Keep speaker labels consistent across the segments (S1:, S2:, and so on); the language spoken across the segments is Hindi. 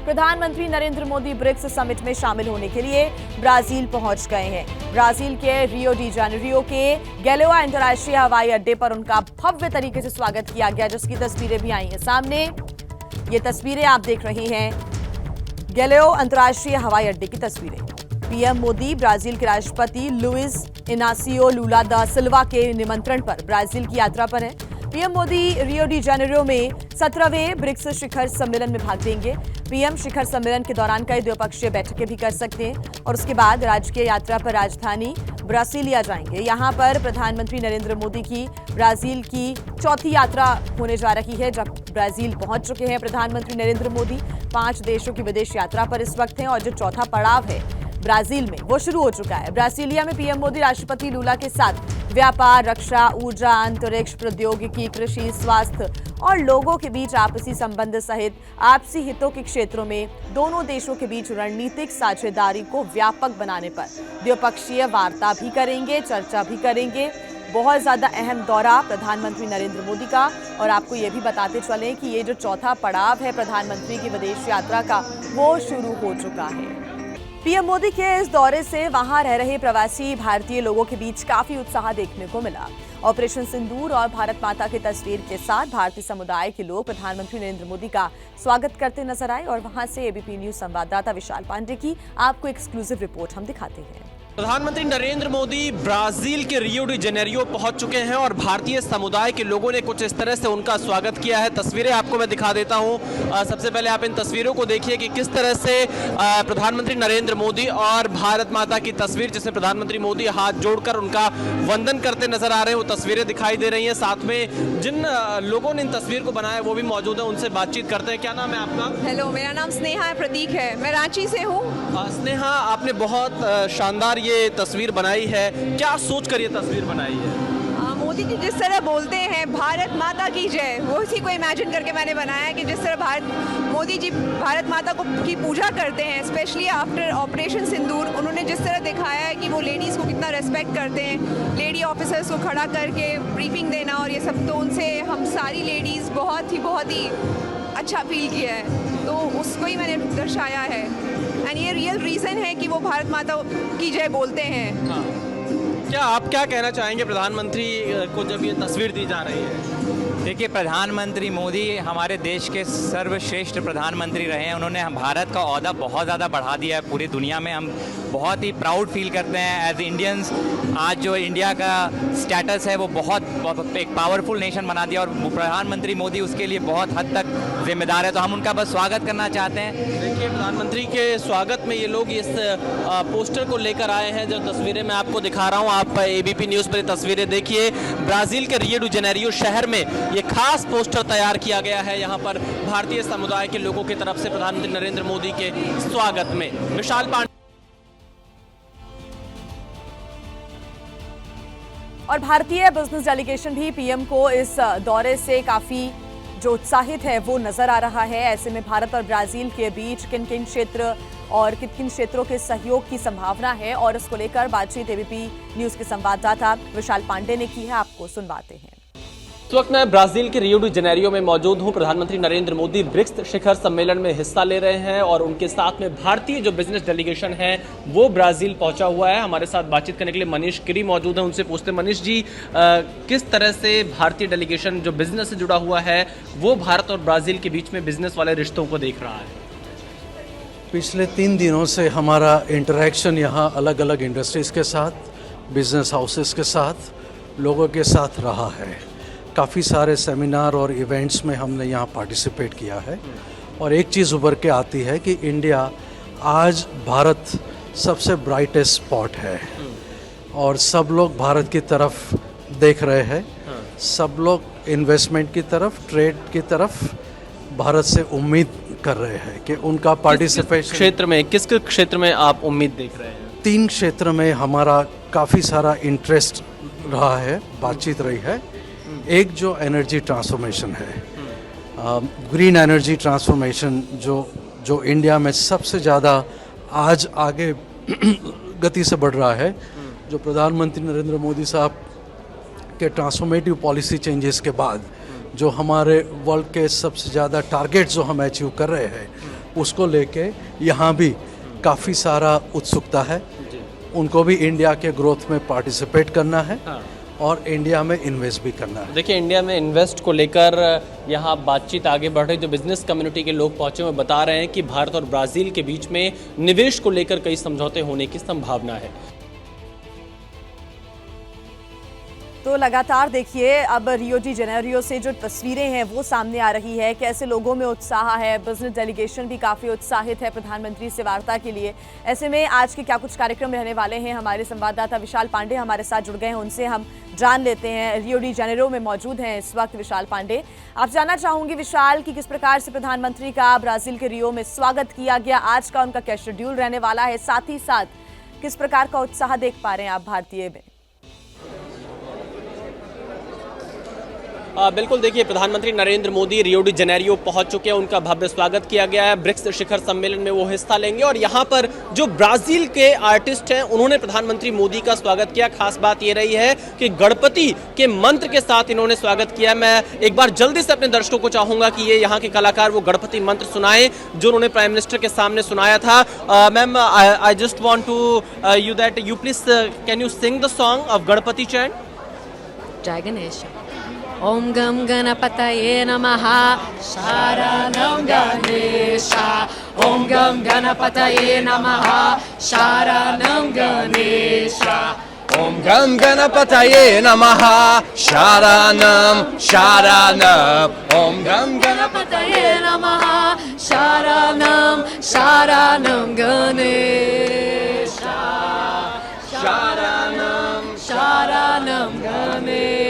S1: प्रधानमंत्री नरेंद्र मोदी ब्रिक्स समिट में शामिल होने के लिए ब्राजील पहुंच गए हैं। ब्राजील के रियो डी जेनेरियो के गैलेओ अंतर्राष्ट्रीय हवाई अड्डे पर उनका भव्य तरीके से स्वागत किया गया, जिसकी तस्वीरें भी आई हैं सामने। ये तस्वीरें आप देख रहे हैं गैलेओ अंतर्राष्ट्रीय हवाई अड्डे की तस्वीरें। पीएम मोदी ब्राजील के राष्ट्रपति लुइस इनासियो लुला दा सिल्वा के निमंत्रण पर ब्राजील की यात्रा पर हैं। PM Modi Rio de Janeiro में 17वें ब्रिक्स शिखर सम्मेलन में भाग लेंगे। पीएम शिखर सम्मेलन के दौरान कई द्विपक्षीय बैठकें भी कर सकते हैं और उसके बाद राजकीय यात्रा पर राजधानी ब्रासिलिया जाएंगे। यहां पर प्रधानमंत्री नरेंद्र मोदी की ब्राजील की चौथी यात्रा होने जा रही है। जब ब्राजील पहुंच चुके हैं प्रधानमंत्री नरेंद्र मोदी, 5 देशों की विदेश यात्रा पर इस वक्त हैं और जो चौथा पड़ाव है ब्राजील में वो शुरू हो चुका है। ब्रासिलिया में पीएम मोदी राष्ट्रपति लुला के साथ व्यापार, रक्षा, ऊर्जा, अंतरिक्ष, प्रौद्योगिकी, कृषि, स्वास्थ्य और लोगों के बीच आपसी संबंध सहित आपसी हितों के क्षेत्रों में दोनों देशों के बीच रणनीतिक साझेदारी को व्यापक बनाने पर द्विपक्षीय वार्ता भी करेंगे, चर्चा भी करेंगे। बहुत ज्यादा अहम दौरा प्रधानमंत्री नरेंद्र मोदी का। और आपको ये भी बताते चलें कि ये जो चौथा पड़ाव है प्रधानमंत्री की विदेश यात्रा का, वो शुरू हो चुका है। पीएम मोदी के इस दौरे से वहां रह रहे प्रवासी भारतीय लोगों के बीच काफी उत्साह देखने को मिला। ऑपरेशन सिंदूर और भारत माता की तस्वीर के साथ भारतीय समुदाय के लोग प्रधानमंत्री नरेंद्र मोदी का स्वागत करते नजर आए। और वहां से एबीपी न्यूज संवाददाता विशाल पांडे की आपको एक्सक्लूसिव रिपोर्ट हम दिखाते हैं।
S2: प्रधानमंत्री नरेंद्र मोदी ब्राजील के रियो डी जेनेरियो पहुंच चुके हैं और भारतीय समुदाय के लोगों ने कुछ इस तरह से उनका स्वागत किया है। तस्वीरें आपको मैं दिखा देता हूं। सबसे पहले आप इन तस्वीरों को देखिए कि किस तरह से प्रधानमंत्री नरेंद्र मोदी और भारत माता की तस्वीर, जिसमें प्रधानमंत्री मोदी हाथ जोड़कर उनका वंदन करते नजर आ रहे हैं, वो तस्वीरें दिखाई दे रही हैं। साथ में जिन लोगों ने इन तस्वीर को बनाया वो भी मौजूद है, उनसे बातचीत करते हैं। क्या नाम है आपका?
S3: हेलो, मेरा नाम स्नेहा है, प्रतीक है, मैं रांची से हूँ।
S2: स्नेहा, आपने बहुत शानदार ये तस्वीर बनाई है, क्या सोच कर ये तस्वीर बनाई है?
S3: मोदी जी जिस तरह बोलते हैं भारत माता की जय, वो उसी को इमेजिन करके मैंने बनाया है कि जिस तरह मोदी जी भारत माता की पूजा करते हैं, स्पेशली आफ्टर ऑपरेशन सिंदूर। उन्होंने जिस तरह दिखाया है कि वो लेडीज़ को कितना रेस्पेक्ट करते हैं, लेडी ऑफिसर्स को खड़ा करके ब्रीफिंग देना और ये सब, तो उनसे हम सारी लेडीज़ बहुत ही अच्छा फील किया है, तो उसको ही मैंने दर्शाया है। एंड ये रियल रीज़न है कि वो भारत माता की जय बोलते हैं।
S2: हाँ। क्या आप क्या कहना चाहेंगे प्रधानमंत्री को जब ये तस्वीर दी जा रही है?
S4: देखिए, प्रधानमंत्री मोदी हमारे देश के सर्वश्रेष्ठ प्रधानमंत्री रहे हैं। उन्होंने भारत का ओहदा बहुत ज़्यादा बढ़ा दिया है पूरी दुनिया में। हम बहुत ही प्राउड फील करते हैं एज इंडियंस। आज जो इंडिया का स्टेटस है वो बहुत एक पावरफुल नेशन बना दिया और प्रधानमंत्री मोदी उसके लिए बहुत हद तक जिम्मेदार है, तो हम उनका बस स्वागत करना चाहते हैं।
S2: देखिए, प्रधानमंत्री के स्वागत में ये लोग इस पोस्टर को लेकर आए हैं, जो तस्वीरें मैं आपको दिखा रहा हूँ। आप एबीपी न्यूज़ पर तस्वीरें देखिए। ब्राजील के रियो डी जेनेरियो शहर में ये खास पोस्टर तैयार किया गया है, यहाँ पर भारतीय समुदाय के लोगों की तरफ से प्रधानमंत्री नरेंद्र मोदी के स्वागत में। विशाल पांडे।
S1: और भारतीय बिजनेस डेलीगेशन भी पीएम को इस दौरे से काफी जो उत्साहित है वो नजर आ रहा है। ऐसे में भारत और ब्राजील के बीच किन किन क्षेत्र और किन किन क्षेत्रों के सहयोग की संभावना है, और इसको लेकर बातचीत एबीपी न्यूज के संवाददाता विशाल पांडे ने की है। आपको सुनवाते हैं।
S2: इस वक्त मैं ब्राजील के रियो डी जेनेरियो में मौजूद हूं। प्रधानमंत्री नरेंद्र मोदी ब्रिक्स शिखर सम्मेलन में हिस्सा ले रहे हैं और उनके साथ में भारतीय जो बिजनेस डेलीगेशन है वो ब्राजील पहुंचा हुआ है। हमारे साथ बातचीत करने के लिए मनीष गिरी मौजूद है, उनसे पूछते हैं। मनीष जी, किस तरह से भारतीय डेलीगेशन जो बिजनेस से जुड़ा हुआ है वो भारत और ब्राजील के बीच में बिजनेस वाले रिश्तों को देख रहा है?
S5: पिछले 3 दिनों से हमारा इंटरेक्शन यहाँ अलग अलग इंडस्ट्रीज़ के साथ, बिजनेस हाउसेस के साथ, लोगों के साथ रहा है। काफ़ी सारे सेमिनार और इवेंट्स में हमने यहाँ पार्टिसिपेट किया है और एक चीज़ उभर के आती है कि इंडिया आज भारत सबसे ब्राइटेस्ट स्पॉट है और सब लोग भारत की तरफ देख रहे हैं। सब लोग इन्वेस्टमेंट की तरफ, ट्रेड की तरफ भारत से उम्मीद कर रहे हैं कि उनका पार्टिसिपेशन।
S2: किस क्षेत्र में आप उम्मीद देख रहे हैं?
S5: 3 क्षेत्र में हमारा काफ़ी सारा इंटरेस्ट रहा है, बातचीत रही है। एक जो एनर्जी ट्रांसफॉर्मेशन है, ग्रीन एनर्जी ट्रांसफॉर्मेशन, जो इंडिया में सबसे ज़्यादा आज आगे गति से बढ़ रहा है, जो प्रधानमंत्री नरेंद्र मोदी साहब के ट्रांसफॉर्मेटिव पॉलिसी चेंजेस के बाद जो हमारे वर्ल्ड के सबसे ज़्यादा टारगेट जो हम अचीव कर रहे हैं, उसको लेके यहाँ भी काफ़ी सारा उत्सुकता है। उनको भी इंडिया के ग्रोथ में पार्टिसिपेट करना है और इंडिया में इन्वेस्ट भी करना है।
S2: देखिए, इंडिया में इन्वेस्ट को लेकर यहाँ बातचीत आगे बढ़ रही, जो बिजनेस कम्युनिटी के लोग पहुंचे हुए बता रहे हैं कि भारत और ब्राज़ील के बीच में निवेश को लेकर कई समझौते होने की संभावना है।
S1: तो लगातार देखिए, अब रियो डी जेनेरियो से जो तस्वीरें हैं वो सामने आ रही है, कैसे लोगों में उत्साह है। बिजनेस डेलीगेशन भी काफ़ी उत्साहित है प्रधानमंत्री से वार्ता के लिए। ऐसे में आज के क्या कुछ कार्यक्रम रहने वाले हैं, हमारे संवाददाता विशाल पांडे हमारे साथ जुड़ गए हैं, उनसे हम जान लेते हैं। रियो डी जेनेरियो में मौजूद हैं इस वक्त विशाल पांडे। आप जानना चाहूंगी विशाल कि किस प्रकार से प्रधानमंत्री का ब्राज़ील के रियो में स्वागत किया गया, आज का उनका क्या शेड्यूल रहने वाला है, साथ ही साथ किस प्रकार का उत्साह देख पा रहे हैं आप भारतीय में?
S2: बिल्कुल, देखिए, प्रधानमंत्री Narendra Modi Rio de Janeiro पहुंच चुके हैं। उनका भव्य स्वागत किया गया है। ब्रिक्स शिखर सम्मेलन में वो हिस्सा लेंगे और यहाँ पर जो ब्राज़ील के आर्टिस्ट हैं उन्होंने प्रधानमंत्री मोदी का स्वागत किया। खास बात ये रही है कि गणपति के मंत्र के साथ इन्होंने स्वागत किया। मैं एक बार जल्दी से अपने दर्शकों को चाहूंगा कि ये यहाँ के कलाकार वो गणपति मंत्र सुनाएं जो उन्होंने प्राइम मिनिस्टर के सामने सुनाया था। Ma'am, I just want to you that you please can you sing the song of Ganpati chant?
S6: जय गणेश। ओम गम गणपतये नमः शरणं गणेशा। ओम गम गणपतये नमः शरणं गणेशा।
S7: ओम गम गणपतये नमः शरणं शरणं। ओम गम
S6: गणपतये नमः शरणं शरणं गणेशा। शरणं शरणं गणेशा।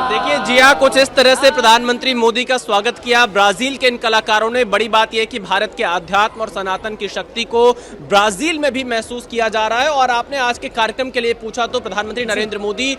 S2: देखिए जी हाँ, कुछ इस तरह से प्रधानमंत्री मोदी का स्वागत किया ब्राजील के इन कलाकारों ने। बड़ी बात यह है कि भारत के अध्यात्म और सनातन की शक्ति को ब्राजील में भी महसूस किया जा रहा है। और आपने आज के कार्यक्रम के लिए पूछा तो प्रधानमंत्री नरेंद्र मोदी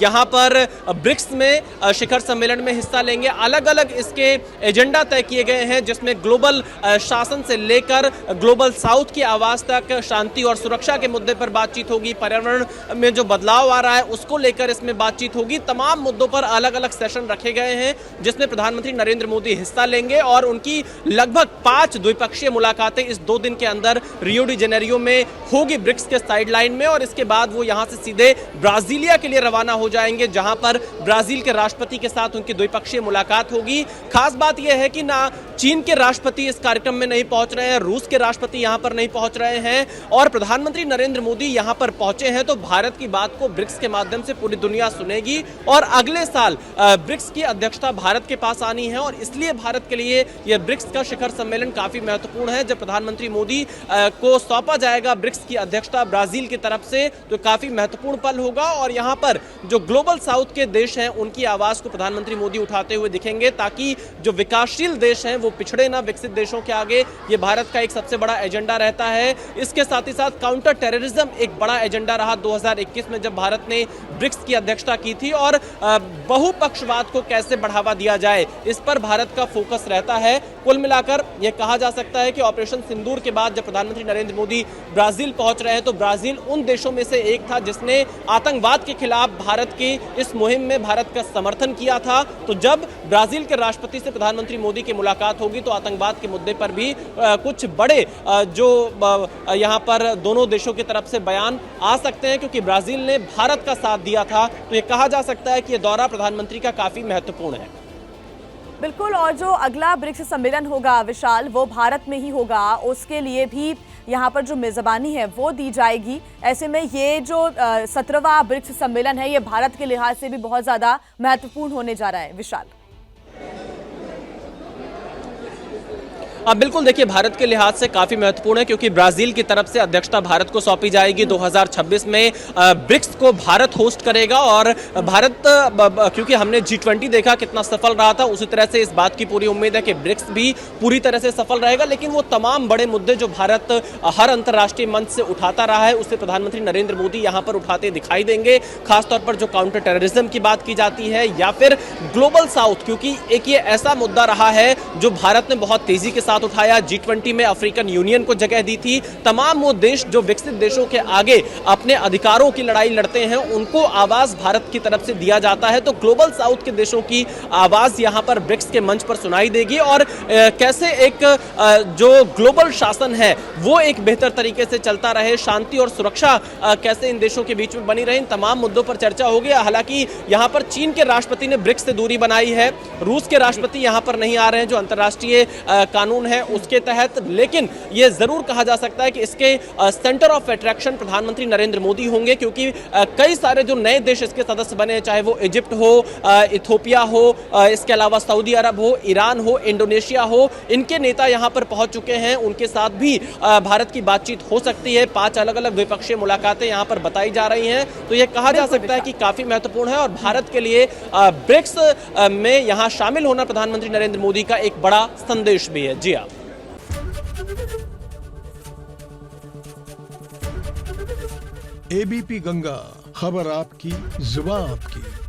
S2: यहाँ पर ब्रिक्स में शिखर सम्मेलन में हिस्सा लेंगे। अलग अलग इसके एजेंडा तय किए गए हैं, जिसमें ग्लोबल शासन से लेकर ग्लोबल साउथ की आवाज तक शांति और सुरक्षा के मुद्दे पर बातचीत होगी। पर्यावरण में जो बदलाव आ रहा है उसको लेकर इसमें बातचीत होगी। तमाम मुद्दों पर अलग अलग सेशन रखे गए हैं जिसमें प्रधानमंत्री नरेंद्र मोदी हिस्सा लेंगे और उनकी लगभग 5 द्विपक्षीय मुलाकातें इस 2 दिन के अंदर रियो डी जेनेरियो में होगी ब्रिक्स के साइडलाइन में। और इसके बाद वो यहां से सीधे ब्राजीलिया के लिए रवाना हो जाएंगे, जहां पर ब्राजील के राष्ट्रपति के साथ उनकी द्विपक्षीय मुलाकात होगी। खास बात यह है कि ना चीन के राष्ट्रपति इस कार्यक्रम में नहीं पहुंच रहे हैं, रूस के राष्ट्रपति यहां पर नहीं पहुंच रहे हैं और प्रधानमंत्री नरेंद्र मोदी यहां पर पहुंचे हैं तो भारत की बात को ब्रिक्स के माध्यम से पूरी दुनिया सुनेगी। और अगले साल ब्रिक्स की अध्यक्षता भारत के पास आनी है और इसलिए भारत के लिए यह ब्रिक्स का शिखर सम्मेलन काफी महत्वपूर्ण है। जब प्रधानमंत्री मोदी को सौंपा जाएगा ब्रिक्स की अध्यक्षता ब्राजील की तरफ से तो काफी महत्वपूर्ण पल होगा और यहां पर जो ग्लोबल साउथ के देश हैं उनकी आवाज को प्रधानमंत्री मोदी उठाते हुए दिखेंगे, ताकि जो विकासशील देश हैं वो पिछड़े ना विकसित देशों के आगे। ये भारत का एक सबसे बड़ा एजेंडा रहता है। इसके साथ ही साथ काउंटर टेररिज्म एक बड़ा एजेंडा रहा 2021 में जब भारत ने ब्रिक्स की अध्यक्षता की थी और बहुपक्षवाद को कैसे बढ़ावा दिया जाए इस पर भारत का फोकस रहता है। कुल मिलाकर यह कहा जा सकता है कि ऑपरेशन सिंदूर के बाद जब प्रधानमंत्री नरेंद्र मोदी ब्राजील पहुंच रहे हैं तो ब्राजील उन देशों में से एक था जिसने आतंकवाद के खिलाफ भारत की इस मुहिम में भारत का समर्थन किया था। तो जब ब्राजील के राष्ट्रपति से प्रधानमंत्री मोदी की मुलाकात होगी तो आतंकवाद के मुद्दे पर भी कुछ बड़े जो यहाँ पर दोनों देशों की तरफ से बयान आ सकते हैं, क्योंकि ब्राजील ने भारत का साथ दिया था। तो ये कहा जा सकता है कि यह दौरा प्रधानमंत्री का काफी महत्वपूर्ण है।
S1: बिल्कुल, और जो अगला ब्रिक्स सम्मेलन होगा विशाल वो भारत में ही होगा, उसके लिए भी यहाँ पर जो मेज़बानी है वो दी जाएगी। ऐसे में ये जो 17वां ब्रिक्स सम्मेलन है ये भारत के लिहाज से भी बहुत ज़्यादा महत्वपूर्ण होने जा रहा है। विशाल,
S2: अब बिल्कुल देखिए, भारत के लिहाज से काफ़ी महत्वपूर्ण है क्योंकि ब्राज़ील की तरफ से अध्यक्षता भारत को सौंपी जाएगी। 2026 में ब्रिक्स को भारत होस्ट करेगा और भारत, क्योंकि हमने G20 देखा कितना सफल रहा था, उसी तरह से इस बात की पूरी उम्मीद है कि ब्रिक्स भी पूरी तरह से सफल रहेगा। लेकिन वो तमाम बड़े मुद्दे जो भारत हर अंतर्राष्ट्रीय मंच से उठाता रहा है उसे प्रधानमंत्री नरेंद्र मोदी यहाँ पर उठाते दिखाई देंगे। खासतौर पर जो काउंटर टेररिज्म की बात की जाती है या फिर ग्लोबल साउथ, क्योंकि एक ये ऐसा मुद्दा रहा है जो भारत ने बहुत तेजी के साथ साथ उठाया, G20 में अफ्रीकन यूनियन को जगह दी थी। तमाम वो देश जो विकसित देशों के आगे अपने अधिकारों की लड़ाई लड़ते हैं, उनको आवाज भारत की तरफ से दिया जाता है। तो ग्लोबल साउथ के देशों की आवाज यहां पर ब्रिक्स के मंच पर सुनाई देगी और कैसे एक जो ग्लोबल शासन है वो एक बेहतर तरीके से चलता रहे, शांति और सुरक्षा कैसे इन देशों के बीच में बनी रहे, इन तमाम मुद्दों पर चर्चा होगी। हालांकि यहां पर चीन के राष्ट्रपति ने ब्रिक्स से दूरी बनाई है, रूस के राष्ट्रपति यहां पर नहीं आ रहे हैं जो अंतर्राष्ट्रीय कानून है उसके तहत, लेकिन यह जरूर कहा जा सकता है कि इसके सेंटर ऑफ अट्रैक्शन प्रधानमंत्री नरेंद्र मोदी होंगे, क्योंकि कई सारे जो नए देश इसके सदस्य बने, चाहे वो इजिप्ट हो, इथियोपिया हो, इसके अलावा सऊदी अरब हो, ईरान हो, इंडोनेशिया हो, इनके नेता यहां पर पहुंच चुके हैं। उनके साथ भी भारत की बातचीत हो सकती है। 5 अलग अलग द्विपक्षीय मुलाकातें यहां पर बताई जा रही हैं। तो यह कहा जा सकता है कि काफी महत्वपूर्ण है और भारत के लिए ब्रिक्स में यहां शामिल होना प्रधानमंत्री नरेंद्र मोदी का एक बड़ा संदेश भी है। जी हाँ,
S8: एबीपी गंगा, खबर आपकी, जुबान आपकी।